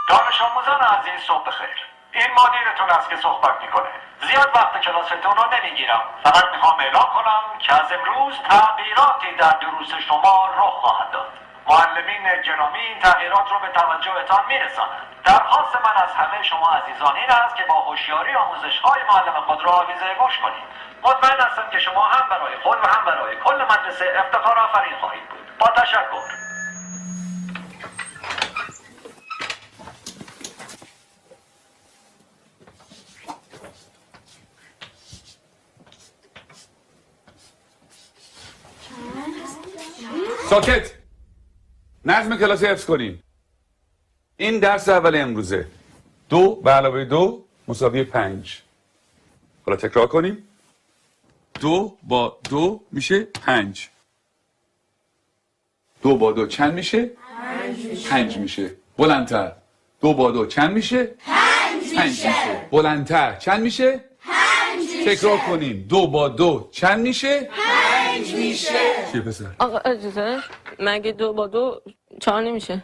دانش آموزان عزیز صبح بخیر. این مدیرتون است که صحبت میکنه. زیاد وقت کلاستون رو نمیگیرم. فقط میخوام اعلام کنم که از امروز تغییراتی در دروس شما رخ خواهد داد. معلمین گرامی این تغییرات رو به توجهتان میرسانند. درخواست من از همه شما عزیزان این است که با هوشیاری آموزش‌های معلم خود را آویزه گوش کنید. مطمئن هستم که شما هم برای خود و هم برای کل مدرسه افتخار آفرین خواهید بود. با تشکر. ساکت. نظم کلاس حفظ کنین. این درس اول امروزه. 2 به علاوه 2 مساوی 5. حالا تکرار کنیم. 2 با 2 میشه 5. 2 با 2 چند میشه؟ 5 میشه. بلندتر. 2 با 2 چند میشه؟ 5 میشه. بلندتر. چند میشه؟ 5 میشه. تکرار کنیم. 2 با 2 چند میشه؟ 5 میشه. چیه پسر؟ آقا اجازه مگه 2 با 2 4 نمیشه؟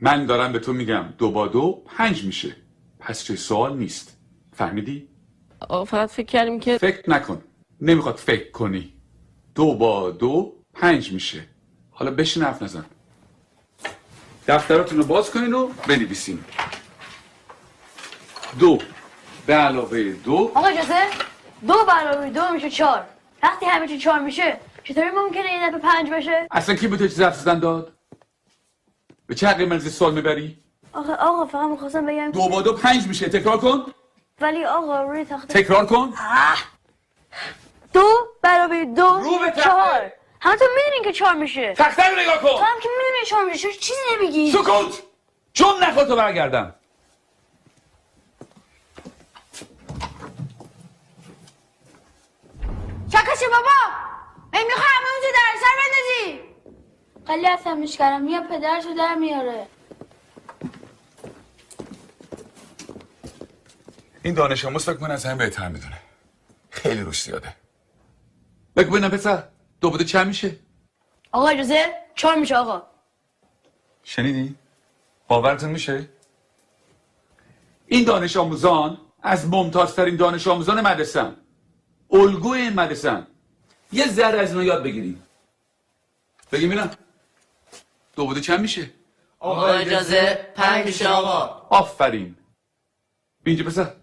من دارم به تو میگم 2 با 2 5 میشه. پس چه سوال نیست. فهمیدی؟ آقا فقط فکر کردیم که فکر نکن. نمیخواد فکر کنی. 2 با 2 5 میشه. حالا بشین حرف نزن. دفتراتون رو باز کنین و بنویسین. 2 به علاوه 2. آقا اجازه 2 به علاوه 2 میشه 4. وقتی همه چی 4 میشه چطوری ممکنه این دفعه 5 بشه؟ اصلا کی به تو چیز حرف زدن داد؟ به چه عقلی منزی سوال میبری؟ آقا فقط میخواستم بگم 2 با 2 5 میشه. تکرار کن. ولی آقا روی تخته تکرار کن. 2 به علاوه 2 رو به تخته. 4. همه تو میدونین که 4 میشه. تخته رو نگاه تو کن. هم که میدونی 4 میشه چیزی نمیگی. سکوت. چون نخواد تو برگردم. چکشه بابا میخوای همه اون تو در سر بندازی. خیلی عصبیش کردم یا پدرشو در میاره. این دانش آموز فکر کنه از همه بهتر میدونه. خیلی روش زیاده. بگو ببینم پسر 2 با 2 چند میشه؟ آقا اجازه 4 میشه آقا. شنیدی؟ باورتون میشه؟ این دانش آموزان از ممتازترین دانش آموزان مدرسه‌ان. الگوی این مدرسه‌ان. یه ذره از اینا یاد بگیریم. بگیم ببینم 2 با 2 چند میشه؟ آقا اجازه 5 میشه آقا. آفرین. اینجا پسر.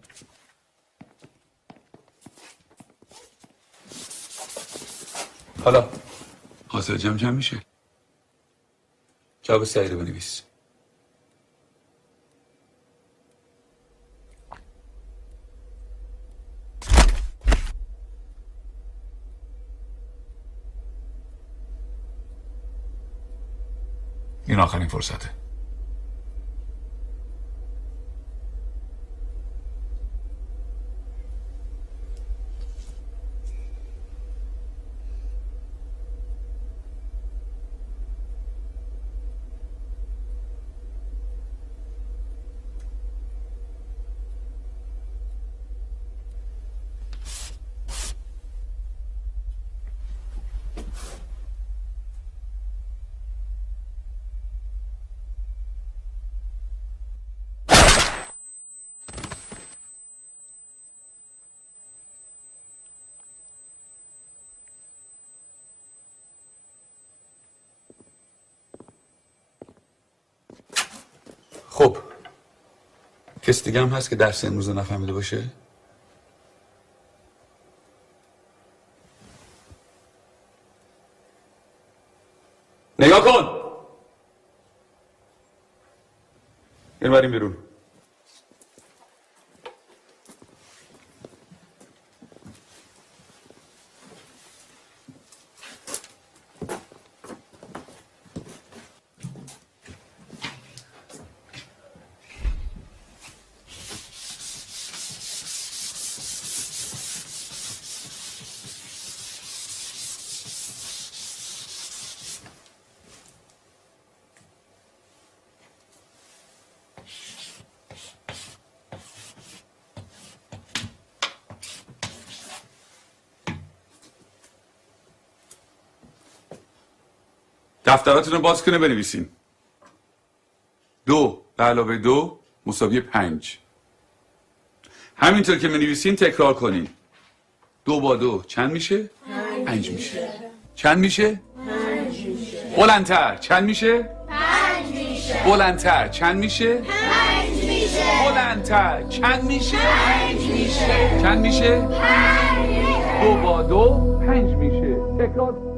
حالا حاصل جمع چند میشه؟ جواب سعی رو بنویس. این آخرین فرصته. خب کس دیگه هم هست که درس امروز رو نفهمیده باشه؟ نگاه کن. بریم بیرون. دفتراتون رو باز کنه بنویسین. 2 به علاوه 2 مساوی 5. همینطور که منویسین تکرار کنین. 2 با 2 چند میشه؟ 5 میشه. چند میشه؟ 5 میشه. بلندتر چند میشه؟ 5 میشه. بلندتر چند میشه؟ 5 میشه. بلندتر چند میشه؟ 5 میشه. چند میشه؟ 5 میشه. 2 با 2 5 میشه. تکرار